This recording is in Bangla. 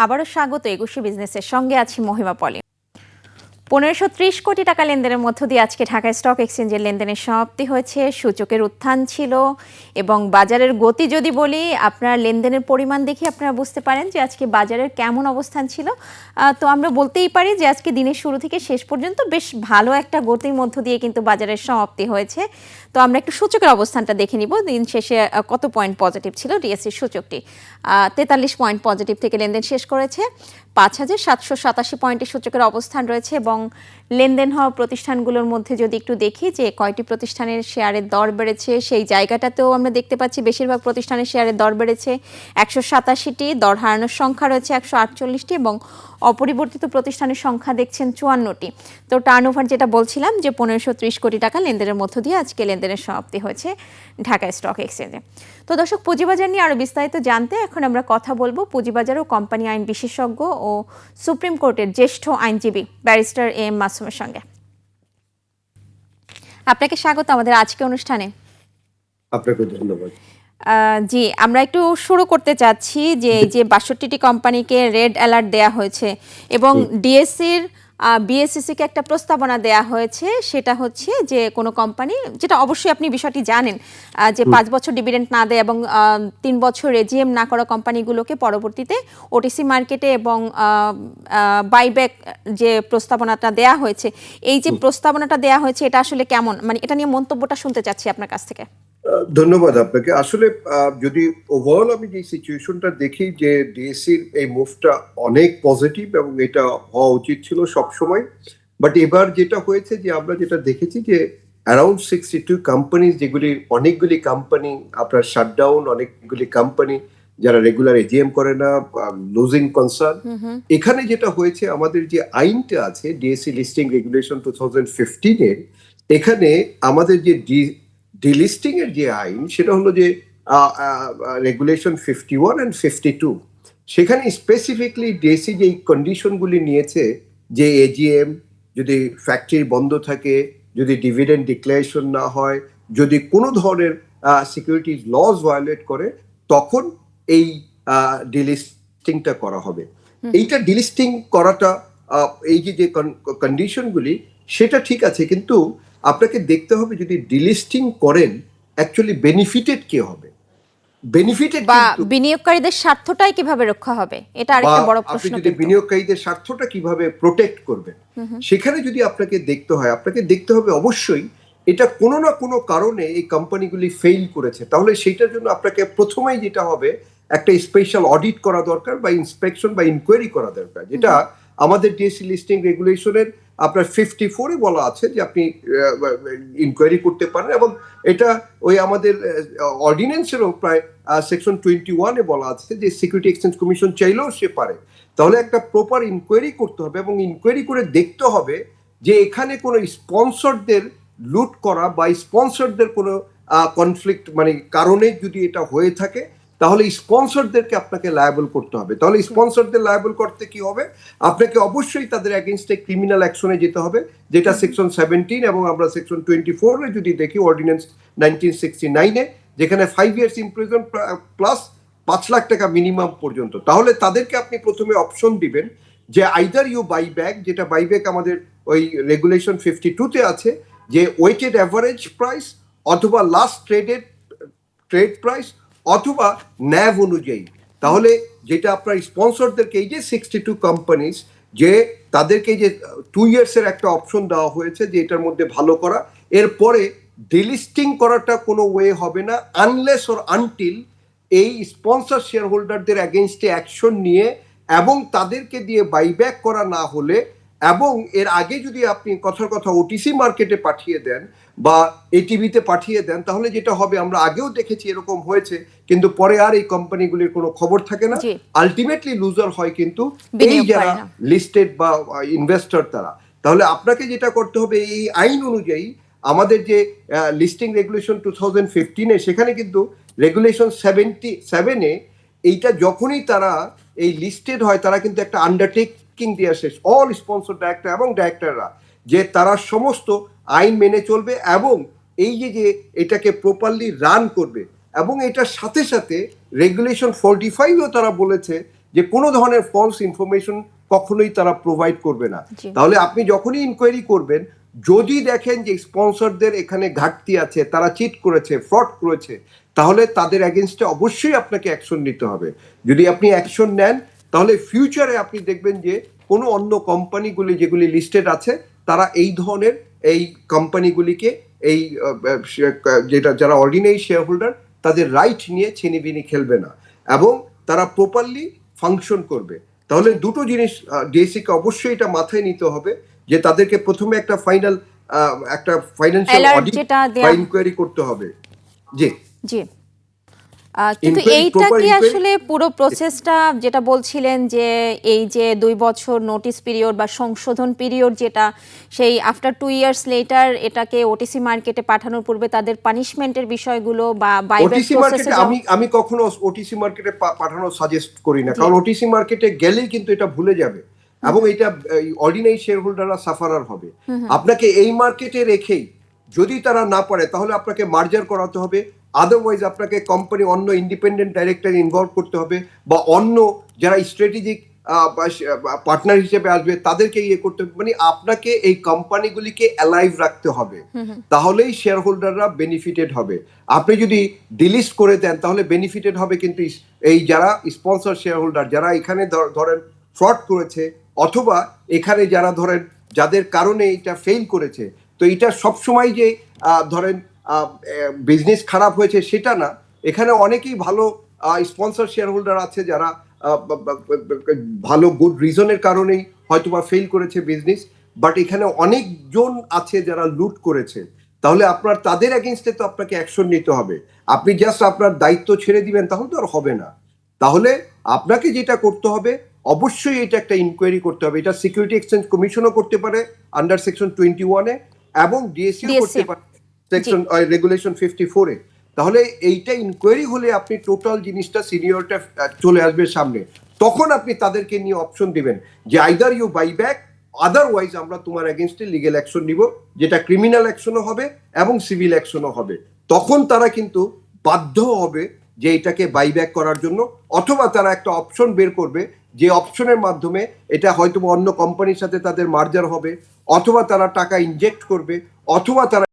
আবারও স্বাগত একুশে বিজনেসের সঙ্গে আছি মহিমা পলি। ১৫৩০ কোটি টাকা লেনদেনের মধ্য দিয়ে আজকে ঢাকা স্টক এক্সচেঞ্জের লেনদেনের সমাপ্তি হয়েছে। সূচকের উত্থান ছিল এবং বাজারের গতি যদি বলি, আপনার লেনদেনের পরিমাণ দেখে আপনারা বুঝতে পারেন যে আজকে বাজারের কেমন অবস্থান ছিল। তো আমরা বলতেই পারি যে আজকে দিনের শুরু থেকে শেষ পর্যন্ত বেশ ভালো একটা গতির মধ্য দিয়ে কিন্তু বাজারের সমাপ্তি হয়েছে। তো আমরা একটু সূচকের অবস্থানটা দেখে নিব। দিন শেষে কত পয়েন্ট পজিটিভ ছিল ডিএসসির সূচকটি। ৪৩ পয়েন্ট পজিটিভ থেকে লেনদেন শেষ করেছে। ৫,৭৮৭ পয়েন্টের সূচকের অবস্থান রয়েছে এবং লেনদেন হওয়া প্রতিষ্ঠানগুলোর মধ্যে যদি একটু দেখি যে কয়টি প্রতিষ্ঠানের শেয়ারের দর বেড়েছে, সেই জায়গাটাতেও আমরা দেখতে পাচ্ছি বেশিরভাগ প্রতিষ্ঠানের শেয়ারের দর বেড়েছে ১৮৭টি, দর হারানোর সংখ্যা রয়েছে ১৪৮টি এবং অপরিবর্তিত প্রতিষ্ঠানের সংখ্যা দেখছেন ৫৪টি। তো টার্নওভার যেটা বলছিলাম যে ১৫৩০ কোটি টাকা লেনদেনের মধ্য দিয়ে আজকে লেনদেনের সমাপ্তি হয়েছে ঢাকা স্টক এক্সচেঞ্জে। তো দর্শক, পুঁজিবাজার নিয়ে আরও বিস্তারিত জানতে এখন আমরা কথা বলবো পুঁজিবাজার ও কোম্পানি আইন বিশেষজ্ঞ ও সুপ্রিম কোর্টের জ্যেষ্ঠ আইনজীবী ব্যারিস্টার এম মাসুমের সঙ্গে। আপনাকে স্বাগত আমাদের আজকে অনুষ্ঠানে। আপনাকে ধন্যবাদ। জি, আমরা একটু শুরু করতে চাচ্ছি যে এই যে ৬২টি কোম্পানিকে রেড অ্যালার্ট দেয়া হয়েছে এবং ডিএসসির বিএসইসিকে একটা প্রস্তাবনা দেয়া হয়েছে, সেটা হচ্ছে যে কোনো কোম্পানি, যেটা অবশ্যই আপনি বিষয়টি জানেন, যে ৫ বছর ডিভিডেন্ড না দেয় এবং ৩ বছর এজিএম না করা কোম্পানিগুলোকে পরবর্তীতে ওটিসি মার্কেটে এবং বাইব্যাক যে প্রস্তাবনাটা দেয়া হয়েছে, এই যে প্রস্তাবনাটা দেয়া হয়েছে এটা আসলে কেমন, মানে এটা নিয়ে মন্তব্যটা শুনতে চাচ্ছি আপনার কাছ থেকে। ধন্যবাদ আপনাকে। আসলে যদি ওভারঅল আমি যে সিচুয়েশনটা দেখি যে ডিএসসির এই মুভটা অনেক পজিটিভ এবং এটা হওয়া উচিত ছিল সব সময়। বাট এবার যেটা হয়েছে যে আমরা যেটা দেখেছি যে অ্যারাউন্ড 62 কোম্পানি, যেগুলি অনেকগুলি কোম্পানি আপনার শাটডাউন, অনেকগুলি কোম্পানি যারা রেগুলার এজিএম করে না, লুজিং কনসার্ন। এখানে যেটা হয়েছে, আমাদের যে আইনটা আছে ডিএসসি লিস্টিং রেগুলেশন 2015 এর, এখানে আমাদের যে ডিলিস্টিং এর যে আইন, সেটা হলো যে রেগুলেশন 51 এন্ড 52। সেখানে স্পেসিফিকলি ডিএসসি যে কন্ডিশনগুলি নিয়েছে, যে এজিএম যদি ফ্যাক্টরি বন্ধ থাকে, যদি ডিভিডেন্ড ডিক্লারেশন না হয়, যদি কোনো ধরনের সিকিউরিটিজ লস ভায়োলেট করে, তখন এই ডিলিস্টিংটা করা হবে। এইটা ডিলিস্টিং করাটা, এই যে কন্ডিশনগুলি, সেটা ঠিক আছে, কিন্তু আপনাকে দেখতে হবে যদি ডিলিস্টিং করেন অ্যাকচুয়ালি বেনিফিটেড কে হবে, বেনিফিটেড বা বিনিয়োগকারীদের স্বার্থটাই কিভাবে রক্ষা হবে, এটা আরেকটা বড় প্রশ্ন। আপনি যদি বিনিয়োগকারীদের স্বার্থটা কিভাবে প্রোটেক্ট করবেন, সেখানে যদি আপনাকে দেখতে হয়, আপনাকে দেখতে হবে অবশ্যই এটা কোনো না কোনো কারণে এই কোম্পানিগুলি ফেইল করেছে, তাহলে সেইটার জন্য আপনাকে প্রথমেই যেটা হবে একটা স্পেশাল অডিট করা দরকার বা ইন্সপেকশন বা ইনকোয়ারি করা দরকার, যেটা আমাদের ডিএসসি লিস্টিং রেগুলেশনের আপনার 54-এ বলা আছে যে আপনি ইনকোয়ারি করতে পারেন, এবং এটা ওই আমাদের অর্ডিন্যান্সেরও প্রায় সেকশন 21-এ বলা আছে যে সিকিউরিটি এক্সচেঞ্জ কমিশন চাইলেও সে পারে। তাহলে একটা প্রপার ইনকোয়ারি করতে হবে এবং ইনকোয়ারি করে দেখতে হবে যে এখানে কোনো স্পন্সরদের লুট করা বা স্পন্সরদের কোনো কনফ্লিক্ট, মানে কারণে যদি এটা হয়ে থাকে, তাহলে স্পন্সরদেরকে আপনাকে লায়াবল করতে হবে। তাহলে স্পন্সরদের লায়াবল করতে কি হবে, আপনাকে অবশ্যই তাদের এগেইনস্টে ক্রিমিনাল অ্যাকশনে যেতে হবে, যেটা সেকশন 17 এবং আমরা সেকশন 24-এ যদি দেখি অর্ডিন্যান্স 1969-এ, যেখানে 5 ইয়ার্স ইমপ্রিজন প্লাস 5 লাখ টাকা মিনিমাম পর্যন্ত। তাহলে তাদেরকে আপনি প্রথমে অপশন দিবেন যে আইদার ইউ বাইব্যাক, যেটা বাইব্যাক আমাদের ওই রেগুলেশন 52-তে আছে, যে ওয়েটেড অ্যাভারেজ প্রাইস অথবা লাস্ট ট্রেড প্রাইস অথবা ন্যাভ অনুযায়ী। তাহলে যেটা আপনার স্পন্সরদেরকে, এই যে 62 কোম্পানিজ, যে তাদেরকে যে 2 ইয়ার্সের একটা অপশন দেওয়া হয়েছে যে এটার মধ্যে ভালো করা, এরপরে ডিলিস্টিং করাটা কোনো ওয়ে হবে না আনলেস অর আনটিল এই স্পন্সর শেয়ার হোল্ডারদের এগেনস্টে অ্যাকশন নিয়ে এবং তাদেরকে দিয়ে বাইব্যাক করা না হলে, এবং এর আগে যদি আপনি কথার কথা ওটিসি মার্কেটে পাঠিয়ে দেন বা এটিভিতে পাঠিয়ে দেন, তাহলে যেটা হবে, আমরা আগেও দেখেছি এরকম হয়েছে, কিন্তু পরে আর এই কোম্পানিগুলির কোনো খবর থাকে না, আলটিমেটলি লুজার হয় কিন্তু এই যারা লিস্টেড বা ইনভেস্টর তারা। তাহলে আপনাকে যেটা করতে হবে, এই আইন অনুযায়ী আমাদের যে লিস্টিং রেগুলেশন 2015-এ, সেখানে কিন্তু রেগুলেশন 77-এ এইটা যখনই তারা এই লিস্টেড হয়, তারা কিন্তু একটা আন্ডারটেকিং দিয়ে আসে অল স্পন্সর ডাইরেক্টর এবং ডাইরেক্টররা, যে তারা সমস্ত আইন মেনে চলবে এবং এই যে এটাকে প্রপারলি রান করবে। এবং এটার সাথে সাথে রেগুলেশন 45-এও তারা বলেছে যে কোনো ধরনের ফলস ইনফরমেশন কখনোই তারা প্রোভাইড করবে না। জি। তাহলে আপনি যখনই ইনকোয়ারি করবেন, যদি দেখেন যে স্পন্সরদের এখানে ঘাটতি আছে, তারা চিট করেছে, ফ্রড করেছে, তাহলে তাদের এগেনস্টে অবশ্যই আপনাকে অ্যাকশন নিতে হবে। যদি আপনি অ্যাকশন নেন, তাহলে ফিউচারে আপনি দেখবেন যে কোনো অন্য কোম্পানিগুলি যেগুলি লিস্টেড আছে, তারা এই ধরনের এই কোম্পানিগুলিকে এই যেটা যারা অর্ডিনারি শেয়ার হোল্ডার, তাদের রাইট নিয়ে ছিনিবিনি খেলবে না, এবং তারা প্রপারলি ফাংশন করবে। তাহলে দুটো জিনিস ডিএসসি কে অবশ্যই এটা মাথায় নিতে হবে, যে তাদেরকে প্রথমে একটা ফাইন্যান্সিয়াল অ্যালার্ট অডিট যেটা বা দেয়া, ইনকোয়ারি করতে হবে। জি, জি। কিন্তু এইটা কি আসলে পুরো প্রসেসটা যেটা বলছিলেন যে এই যে 2 বছর নোটিস পিরিয়ড বা সংশোধন পিরিয়ড, যেটা সেই আফটার 2 ইয়ার্স লেটার এটাকে ওটিসি মার্কেটে পাঠানোর পূর্বে তাদের পানিশমেন্টের বিষয়গুলো বা বাইব্যাক ওটিসি মার্কেটে প্রসেসে আমি কখনো ওটিসি মার্কেটে পাঠানো সাজেস্ট করি না, কারণ ওটিসি মার্কেটে গেলেই কিন্তু এটা ভুলে যাবে, এবং এটা অর্ডিনারি শেয়ার হোল্ডাররা সাফারার হবে। আপনাকে এই মার্কেটে রেখেই যদি তারা না পারে, তাহলে আপনাকে মার্জার করাতে হবে, আদারওয়াইজ আপনাকে কোম্পানি অন্য ইন্ডিপেন্ডেন্ট ডাইরেক্টর ইনভলভ করতে হবে, বা অন্য যারা স্ট্র্যাটেজিক পার্টনার হিসেবে আসবে তাদেরকে ইয়ে করতে হবে। মানে আপনাকে এই কোম্পানিগুলিকে অ্যালাইভ রাখতে হবে, তাহলেই শেয়ার হোল্ডাররা বেনিফিটেড হবে। আপনি যদি ডিলিস্ট করে দেন, তাহলে বেনিফিটেড হবে কিন্তু এই যারা স্পন্সর শেয়ার হোল্ডার, যারা এখানে ধরেন ফ্রড করেছে, অথবা এখানে যারা ধরেন যাদের কারণে এটা ফেল করেছে। তো এটা সবসময় যে ধরেন বিজনেস খারাপ হয়েছে সেটা না, এখানে অনেকেই ভালো স্পন্সর শেয়ার হোল্ডার আছে, যারা ভালো গুড রিজনের কারণেই হয়তোবা ফেল করেছে বিজনেস, বাট এখানে অনেকজন আছে যারা লুট করেছে। তাহলে আপনার তাদের এগেইনস্টে তো আপনাকে অ্যাকশন নিতে হবে। আপনি জাস্ট আপনার দায়িত্ব ছেড়ে দিবেন, তাহলে তো আর হবে না। তাহলে আপনাকে যেটা করতে হবে, অবশ্যই এটা একটা ইনকোয়ারি করতে হবে। এটা সিকিউরিটি এক্সচেঞ্জ কমিশনও করতে পারে আন্ডার সেকশন 21-এ, এবং ডিএসসিও করতে পারে সেকশন রেগুলেশন 54-এ। তাহলে এইটা ইনকোয়ারি হলে আপনি টোটাল জিনিসটা সিনিয়রটা চলে আসবে সামনে, তখন আপনি তাদেরকে নিয়ে অপশন দিবেন যে either you buy back, otherwise আমরা তোমার এগেনস্টে লিগেল অ্যাকশন নিব, যেটা ক্রিমিনাল অ্যাকশনও হবে এবং সিভিল অ্যাকশনও হবে। তখন তারা কিন্তু বাধ্য হবে যে এটাকে বাইব্যাক করার জন্য, অথবা তারা একটা অপশন বের করবে, যে অপশনের মাধ্যমে এটা হয়তো অন্য কোম্পানির সাথে তাদের মার্জার হবে, অথবা তারা টাকা ইনজেক্ট করবে, অথবা তারা